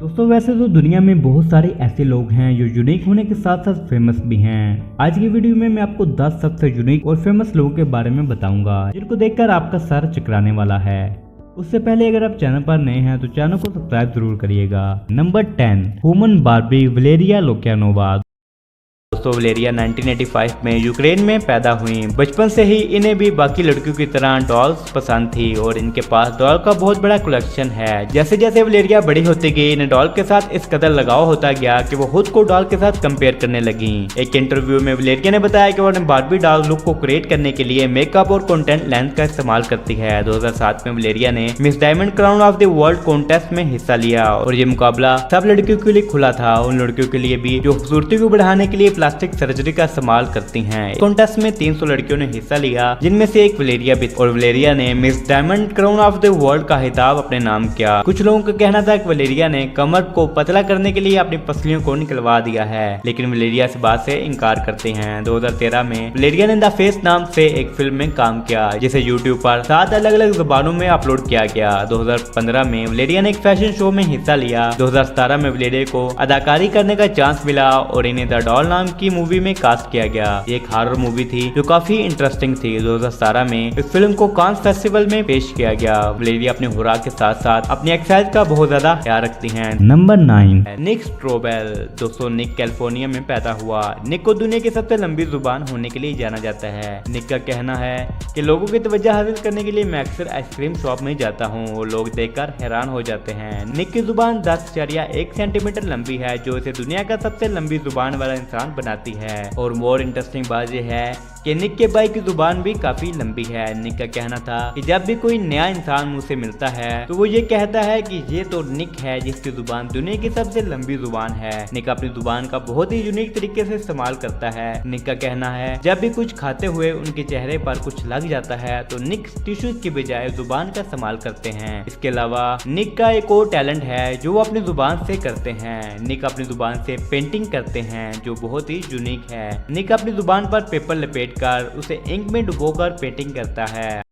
दोस्तों वैसे तो दुनिया में बहुत सारे ऐसे लोग हैं जो यूनिक होने के साथ साथ फेमस भी हैं। आज की वीडियो में मैं आपको 10 सबसे यूनिक और फेमस लोगों के बारे में बताऊंगा जिनको देखकर आपका सर चकराने वाला है। उससे पहले अगर आप चैनल पर नए हैं तो चैनल को सब्सक्राइब जरूर करिएगा। Number 10, human Barbie Valeria Lukyanova. दोस्तों वलेरिया 1985 में यूक्रेन में पैदा हुई। बचपन से ही इन्हें भी बाकी लड़कियों की तरह डॉल्स पसंद थी और इनके पास डॉल का बहुत बड़ा कलेक्शन है। जैसे जैसे वलेरिया बड़ी होती गई इन्हें डॉल के साथ इस कदर लगाव होता गया कि वो खुद को डॉल के साथ कंपेयर करने लगी। एक इंटरव्यू में वलेरिया ने बताया कि वो अपने बार्बी डॉल लुक को क्रिएट करने के लिए मेकअप और कंटेंट लेंस का इस्तेमाल करती है। 2007 में वलेरिया ने miss diamond crown of the world contest में हिस्सा लिया और ये मुकाबला सब लड़कियों के लिए खुला था। उन लड़कियों के लिए भी जो खूबसूरती को बढ़ाने के लिए प्लास्टिक सर्जरी का इस्तेमाल करती हैं। कॉन्टेस्ट में 300 लड़कियों ने हिस्सा लिया जिनमें से एक वलेरिया भी और वलेरिया ने miss diamond crown of the world का खिताब अपने नाम किया। कुछ लोगों का कहना था कि वलेरिया ने कमर को पतला करने के लिए अपनी पसलियों को निकलवा दिया है, लेकिन वलेरिया इस बात से इनकार करती हैं। 2013 में वलेरिया ने द फेस नाम से एक फिल्म में काम किया जिसे यूट्यूब पर 7 अलग अलग जुबानों में अपलोड किया गया। 2015 में वलेरिया ने एक फैशन शो में हिस्सा लिया। 2017 में वलेरिया को अदाकारी करने का चांस मिला और इन्हें द डॉल नाम की मूवी में कास्ट किया गया। ये एक हॉरर मूवी थी जो काफी इंटरेस्टिंग थी। 2017 में इस फिल्म को कांस फेस्टिवल में पेश किया गया। वलेरिया अपने खुराक के साथ साथ अपनी एक्सरसाइज का बहुत ज्यादा ख्याल रखती हैं। नंबर 9, निक स्ट्रोबेल। दोस्तों निक कैलिफोर्निया में पैदा हुआ। निक को दुनिया की सबसे लंबी जुबान होने के लिए जाना जाता है। निक का कहना है कि लोगों की तवज्जो हासिल करने के लिए मैं अक्सर आइसक्रीम शॉप में जाता हूँ और लोग देखकर हैरान हो जाते हैं। निक की जुबान 10.1 सेंटीमीटर लंबी है जो इसे दुनिया का सबसे लंबी जुबान वाला इंसान बनाती है। और मोर इंटरेस्टिंग बात यह है कि निक के भाई की जुबान भी काफी लंबी है। निक का कहना था कि जब भी कोई नया इंसान मुझसे मिलता है तो वो ये कहता है कि ये तो निक है जिसकी जुबान दुनिया की सबसे लंबी जुबान है। निक अपनी जुबान का बहुत ही यूनिक तरीके से इस्तेमाल करता है। निक का कहना है जब भी कुछ खाते हुए उनके चेहरे पर कुछ लग जाता है तो निक टिश्यू की बजाय जुबान का इस्तेमाल करते हैं। इसके अलावा निक का एक और टैलेंट है जो वो अपनी जुबान से करते हैं। निक अपनी जुबान से पेंटिंग करते हैं जो बहुत ही यूनिक है। निक अपनी जुबान पर पेपर लपेट कर उसे इंक में डुबोकर पेंटिंग करता है।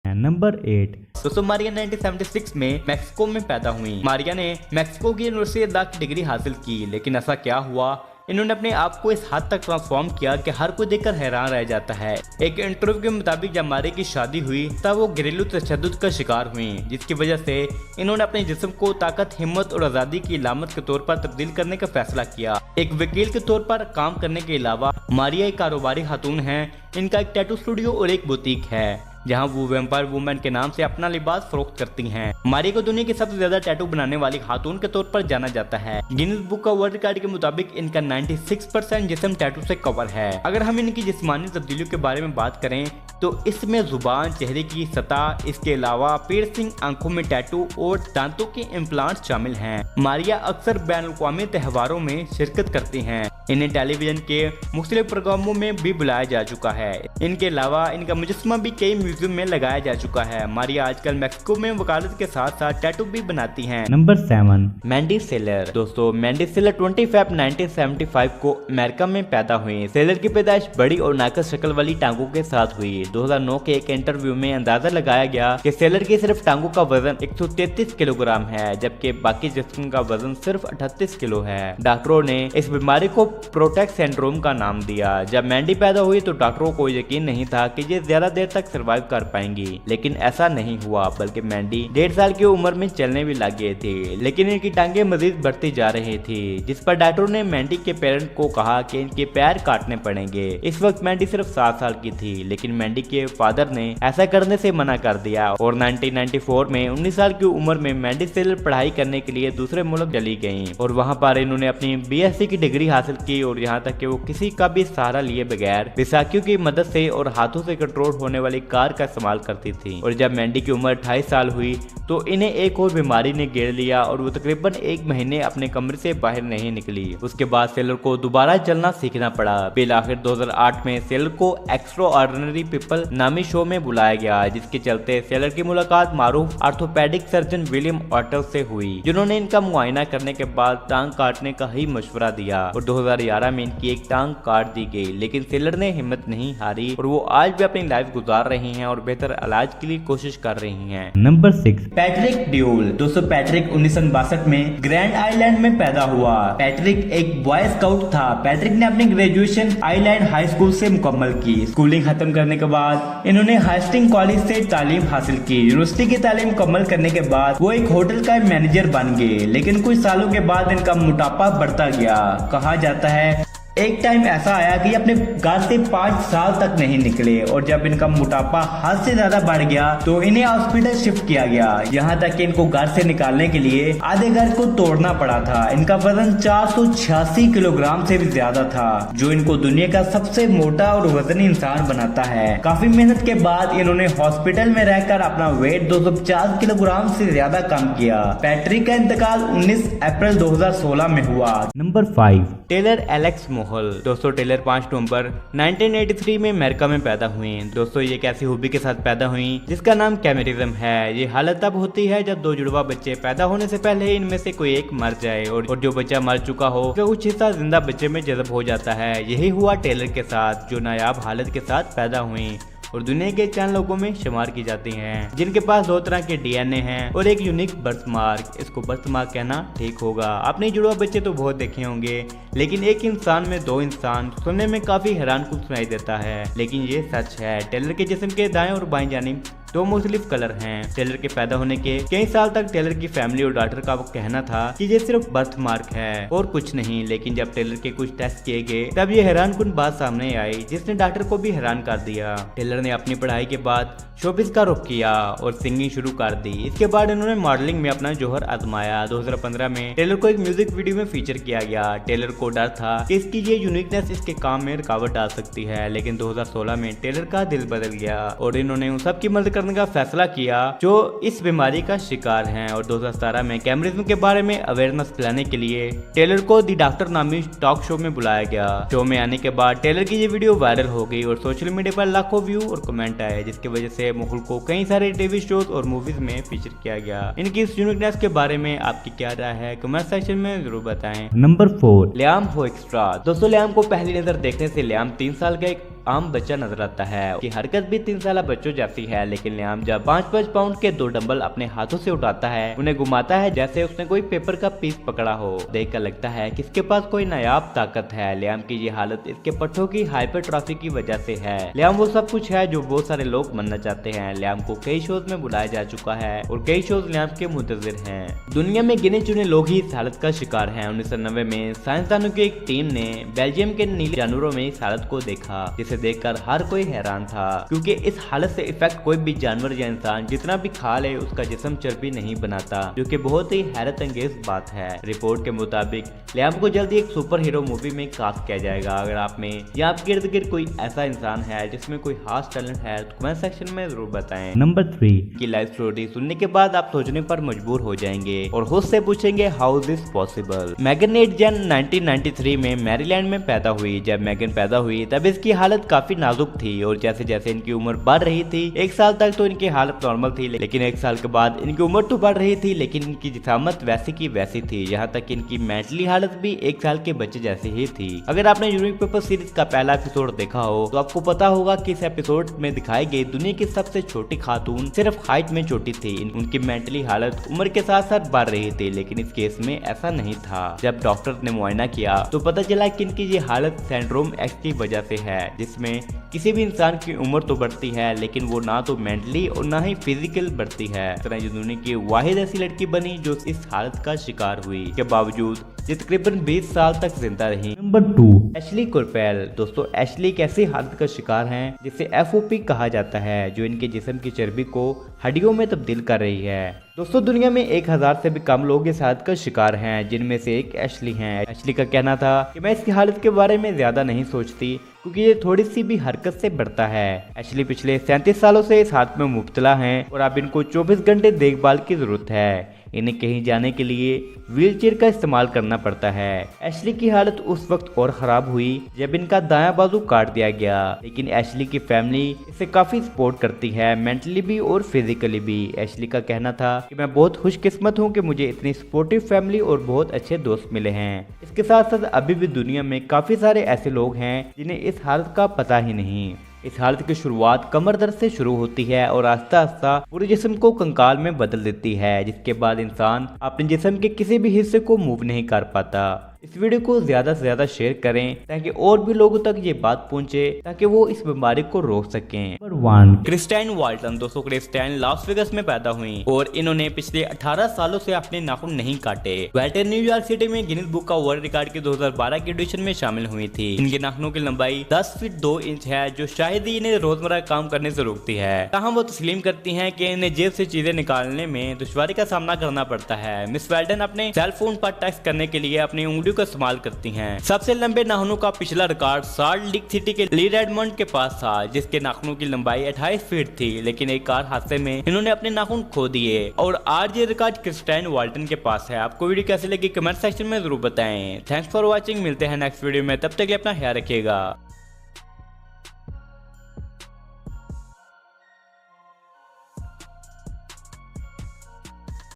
नंबर 8, दोस्तों मारिया 1976 में मैक्सिको में पैदा हुई। मारिया ने मैक्सिको की यूनिवर्सिटी से की डिग्री हासिल की, लेकिन ऐसा क्या हुआ इन्होंने अपने आप को इस हद तक ट्रांसफॉर्म किया कि हर कोई देखकर हैरान रह जाता है। एक इंटरव्यू के मुताबिक जब मारिया की शादी हुई तब वो घरेलू तशद्दुद का शिकार हुई, जिसकी वजह से इन्होंने अपने जिस्म को ताकत, हिम्मत और आज़ादी की अलामत के तौर पर तब्दील करने का फैसला किया। एक वकील के तौर पर काम करने के अलावा मारिया एक कारोबारी खातून है। इनका एक टैटू स्टूडियो और एक बुटीक है जहां वो वैम्पायर वुमेन के नाम से अपना लिबास फरोख्त करती हैं। मारिया को दुनिया की सबसे ज्यादा टैटू बनाने वाली खातून के तौर पर जाना जाता है। गिनीज बुक का वर्ल्ड रिकॉर्ड के मुताबिक इनका 96% जिस्म टैटू से कवर है। अगर हम इनकी जिस्मानी तब्दीलियों के बारे में बात करें तो इसमें जुबान, चेहरे की सतह, इसके अलावा पियर्सिंग, आंखों में टैटू और दांतों के इम्प्लांट शामिल हैं। मारिया अक्सर बैनुल-अक़वामी त्योहारों में शिरकत करती हैं। इन्हें टेलीविजन के मुख्तलिफ प्रोग्रामों में भी बुलाया जा चुका है। इनके अलावा इनका मुजस्समा भी कई म्यूजियम में लगाया जा चुका है। मारिया आजकल मैक्सिको में वकालत के साथ साथ टैटू भी बनाती हैं। Number 7, Mandy Sellars. दोस्तों मैंडी सेलर 25 फरवरी 1975 को अमेरिका में पैदा हुई। सेलर की पैदाइश बड़ी और नाकस शक्ल वाली टांगों के साथ हुई। 2009 के एक इंटरव्यू में अंदाजा लगाया गया कि सेलर की सिर्फ टांगों का वजन 133 किलोग्राम है, जबकि बाकी जिस्म का वजन सिर्फ 38 किलो है। डॉक्टरों ने इस बीमारी को प्रोटेक्ट सिंड्रोम का नाम दिया। जब मैंडी पैदा हुई तो डॉक्टरों को यकीन नहीं था कि ये ज्यादा देर तक सर्वाइव कर पाएंगी, लेकिन ऐसा नहीं हुआ, बल्कि मैंडी 1.5 साल की उम्र में चलने भी लग गए थे, लेकिन इनकी टांगें मजीद बढ़ती जा रही थी, जिस पर डॉक्टरों ने मैंडी के पेरेंट को कहा कि इनके पैर काटने पड़ेंगे। इस वक्त मैंडी सिर्फ 7 साल की थी, लेकिन मैंडी के फादर ने ऐसा करने से मना कर दिया और 1994 में 19 साल की उम्र में मैंडी सेलर पढ़ाई करने के लिए दूसरे मुल्क चली गयी और वहाँ पर इन्होंने अपनी BSc की डिग्री हासिल की और यहाँ तक कि वो किसी का भी सहारा लिए बगैर बैसाखियों की मदद से और हाथों से कंट्रोल होने वाली कार का इस्तेमाल करती थी। और जब मैंडी की उम्र 28 साल हुई तो इन्हें एक और बीमारी ने घेर लिया और वो तकरीबन 1 महीने अपने कमरे से बाहर नहीं निकली। उसके बाद सेलर को दोबारा चलना सीखना पड़ा। फिर आखिर 2008 में सेलर को एक्स्ट्रा ऑर्डिनरी पीपल नामी शो में बुलाया गया, जिसके चलते सेलर की मुलाकात मारूफ ऑर्थोपेडिक सर्जन विलियम ऑटल से हुई, जिन्होंने इनका मुआयना करने के बाद टांग काटने का ही मशवरा दिया और 2011 में इनकी एक टांग काट दी गई, लेकिन टेलर ने हिम्मत नहीं हारी और वो आज भी अपनी लाइफ गुजार रही हैं और बेहतर इलाज के लिए कोशिश कर रही हैं। Number 6, Patrick dual. दोस्तों पैट्रिक 1962 में ग्रैंड आइलैंड में पैदा हुआ। पैट्रिक एक बॉय स्काउट था। पैट्रिक ने अपनी ग्रेजुएशन आइलैंड हाई स्कूल से मुकम्मल की। स्कूलिंग खत्म करने के बाद इन्होंने हास्टिंग कॉलेज से तालीम हासिल की। यूनिवर्सिटी की तालीम मुकम्मल करने के बाद वो एक होटल का मैनेजर बन गए, लेकिन कुछ सालों के बाद इनका मोटापा बढ़ता गया। कहा जाता है एक टाइम ऐसा आया कि अपने घर से 5 साल तक नहीं निकले और जब इनका मोटापा हद से ज्यादा बढ़ गया तो इन्हें हॉस्पिटल शिफ्ट किया गया। यहाँ तक कि इनको घर से निकालने के लिए आधे घर को तोड़ना पड़ा था। इनका वजन 486 किलोग्राम से भी ज्यादा था, जो इनको दुनिया का सबसे मोटा और वजनी इंसान बनाता है। काफी मेहनत के बाद इन्होंने हॉस्पिटल में रहकर अपना वेट 250 किलोग्राम से ज्यादा कम किया। पैट्रिक का इंतकाल 19 अप्रैल 2016 में हुआ। नंबर 5, टेलर एलेक्स मोहल। दोस्तों टेलर 5 नवंबर 1983 में अमेरिका में पैदा हुई। दोस्तों ये एक ऐसी हॉबी के साथ पैदा हुई जिसका नाम कैमेरिज्म है। ये हालत तब होती है जब दो जुड़वा बच्चे पैदा होने से पहले इनमें से कोई एक मर जाए और जो बच्चा मर चुका हो तो कुछ हिस्सा जिंदा बच्चे में जज़ब हो जाता है। यही हुआ टेलर के साथ, जो नायाब हालत के साथ पैदा हुई और दुनिया के 4 लोगों में शुमार की जाती हैं, जिनके पास 2 तरह के डीएनए हैं और एक यूनिक बर्थमार्क। इसको बर्थमार्क कहना ठीक होगा। आपने जुड़वा बच्चे तो बहुत देखे होंगे, लेकिन एक इंसान में 2 इंसान सुनने में काफी हैरानकुन सुनाई देता है, लेकिन ये सच है। टेलर के जिस्म के दाएं और बाएं जानिब 2 मुख्तलिफ कलर हैं। टेलर के पैदा होने के कई साल तक टेलर की फैमिली और डॉक्टर का कहना था कि ये सिर्फ बर्थ मार्क है और कुछ नहीं, लेकिन जब टेलर के कुछ टेस्ट किए गए तब ये हैरानकुन बात सामने आई, जिसने डॉक्टर को भी हैरान कर दिया। टेलर ने अपनी पढ़ाई के बाद शोबिस का रुख किया और सिंगिंग शुरू कर दी। इसके बाद इन्होंने मॉडलिंग में अपना जोहर आजमाया। 2015 में टेलर को एक म्यूजिक वीडियो में फीचर किया गया। टेलर को डर था कि इसकी ये यूनिकनेस इसके काम में रुकावट डाल सकती है, लेकिन 2016 में टेलर का दिल बदल गया और इन्होंने उन सब की मदद करने का फैसला किया जो इस बीमारी का शिकार हैं। और 2017 में कैमरिज्म के बारे में अवेयरनेस फैलाने के लिए टेलर को दी डॉक्टर नामी टॉक शो में बुलाया गया। शो में आने के बाद टेलर की ये वीडियो वायरल हो गई और सोशल मीडिया पर लाखों व्यू और कमेंट आए, जिसकी वजह से मोहुल को कई सारे टीवी शोज और मूवीज में फीचर किया गया। इनकी इस यूनिकनेस के बारे में आपकी क्या राय है, कमेंट सेक्शन में जरूर बताएं। Number 4, Liam Hoekstra. दोस्तों लियाम को पहली नजर देखने से लियाम 3 साल का एक आम बच्चा नजर आता है। उसकी हरकत भी 3 साल बच्चों जैसी है, लेकिन लियाम जब 5-5 पाउंड के 2 डंबल अपने हाथों से उठाता है, उन्हें घुमाता है जैसे उसने कोई पेपर का पीस पकड़ा हो। देखकर लगता है कि इसके पास कोई नायाब ताकत है। लियाम की ये हालत इसके पट्टों की हाइपरट्रॉफी की वजह से है। लियाम वो सब कुछ है जो बहुत सारे लोग बनना चाहते हैं। लियाम को कई शोज में बुलाया जा चुका है और कई शोज लियाम के मुंतजिर हैं। दुनिया में गिने चुने लोग ही इस हालत का शिकार हैं। 1990 में साइंसदानों की एक टीम ने बेल्जियम के नीले जानवरों में इस हालत को देखा, जिसे देखकर हर कोई हैरान था, क्योंकि इस हालत से इफेक्ट कोई भी जानवर या इंसान जितना भी खा ले उसका जिस्म चर्बी नहीं बनाता, जो कि बहुत ही हैरत अंगेज बात है। रिपोर्ट के मुताबिक लियाम को जल्दी एक सुपर हीरो मूवी में कास्ट किया जाएगा। अगर आप में या आपके इर्द गिर्द कोई ऐसा इंसान है जिसमें कोई खास टैलेंट है तो कमेंट सेक्शन में जरूर बताएं। नंबर 3 की लाइफ स्टोरी सुनने के बाद आप सोचने पर मजबूर हो जाएंगे और खुद से पूछेंगे हाउ दिस पॉसिबल। मैगन 8 जन 1993 में मैरीलैंड में पैदा हुई। जब मैगन पैदा हुई तब इसकी हालत काफी नाजुक थी और जैसे जैसे इनकी उम्र बढ़ रही थी, 1 साल तक तो इनकी हालत नॉर्मल थी, लेकिन 1 साल के बाद इनकी उम्र तो बढ़ रही थी लेकिन इनकी जिसामत वैसी की वैसी थी। यहाँ तक इनकी मेंटली हालत भी 1 साल के बच्चे जैसी ही थी। अगर आपने यूनिक पेपर सीरीज का पहला एपिसोड देखा हो तो आपको पता होगा कि इस एपिसोड में दिखाई गई दुनिया की सबसे छोटी खातून सिर्फ हाइट में छोटी थी। उनकी मेंटली हालत उम्र के साथ साथ बढ़ रही थी, लेकिन इस केस में ऐसा नहीं था। जब डॉक्टर ने मुआयना किया तो पता चला कि इनकी ये हालत सिंड्रोम एक्स की वजह से है, जिसमें किसी भी इंसान की उम्र तो बढ़ती है लेकिन वो ना तो मेंटली और ना ही फिजिकल बढ़ती है। इस तरह ये दुनिया की वाहिद ऐसी लड़की बनी जो इस हालत का शिकार हुई, के बावजूद ये तकरीबन 20 साल तक जिंदा रही। Number 2, Ashley Kurpiel. दोस्तों एशली एक ऐसी हालत का शिकार हैं जिसे FOP कहा जाता है, जो इनके जिस्म की चर्बी को हड्डियों में तब्दील कर रही है। दोस्तों दुनिया में 1000 से भी कम लोग इस हालत का शिकार हैं, जिनमें से एक एशली हैं। एशली का कहना था कि मैं इसकी हालत के बारे में ज्यादा नहीं सोचती क्योंकि ये थोड़ी सी भी हरकत से बढ़ता है। एशली पिछले 37 सालों से इस हालत में मुब्तला हैं और अब इनको 24 घंटे देखभाल की जरूरत है। इन्हें कहीं जाने के लिए व्हीलचेयर का इस्तेमाल करना पड़ता है। एशली की हालत उस वक्त और खराब हुई जब इनका दायां बाजू काट दिया गया, लेकिन एशली की फैमिली इसे काफी सपोर्ट करती है, मेंटली भी और फिजिकली भी। एशली का कहना था कि मैं बहुत खुशकिस्मत हूँ कि मुझे इतनी सपोर्टिव फैमिली और बहुत अच्छे दोस्त मिले हैं। इसके साथ साथ अभी भी दुनिया में काफी सारे ऐसे लोग हैं जिन्हें इस हालत का पता ही नहीं। इस हालत की शुरुआत कमर दर्द से शुरू होती है और आस्ता आस्ता पूरे जिस्म को कंकाल में बदल देती है, जिसके बाद इंसान अपने जिस्म के किसी भी हिस्से को मूव नहीं कर पाता। इस वीडियो को ज्यादा से ज्यादा शेयर करें ताकि और भी लोगों तक ये बात पहुंचे, ताकि वो इस बीमारी को रोक सकें। Number 1, Christine Walton. दोस्तों, क्रिस्टाइन लास वेगास में पैदा हुई और इन्होंने पिछले 18 सालों से अपने नाखून नहीं काटे। वाल्टन न्यूयॉर्क सिटी में गिनीज बुक का वर्ल्ड रिकॉर्ड की 2012 की एडिशन में शामिल हुई थी। इनके नाखूनों की लंबाई 10 फीट 2 इंच है, जो शायद ही इन्हें रोजमर्रा काम करने से रोकती है। ताहम वो तस्लीम करती हैं कि इन्हें जेब से चीजें निकालने में दुश्वारी का सामना करना पड़ता है। मिस वाल्टन अपने सेल फोन पर टेक्स्ट करने के लिए अपनी उंगलियों का इस्तेमाल करती हैं। सबसे लंबे नाखूनों का पिछला रिकॉर्ड सॉल्ट लेक सिटी के ली रेडमंड के पास था, जिसके नाखूनों की लंबाई 28 फीट थी, लेकिन एक कार हादसे में इन्होंने अपने नाखून खो दिए और आज ये रिकॉर्ड क्रिस्टाइन वाल्टन के पास है। आपको वीडियो कैसी लगी कमेंट सेक्शन में जरूर बताएं। Thanks for watching. मिलते हैं नेक्स्ट वीडियो में, तब तक के लिए अपना ख्याल रखिएगा।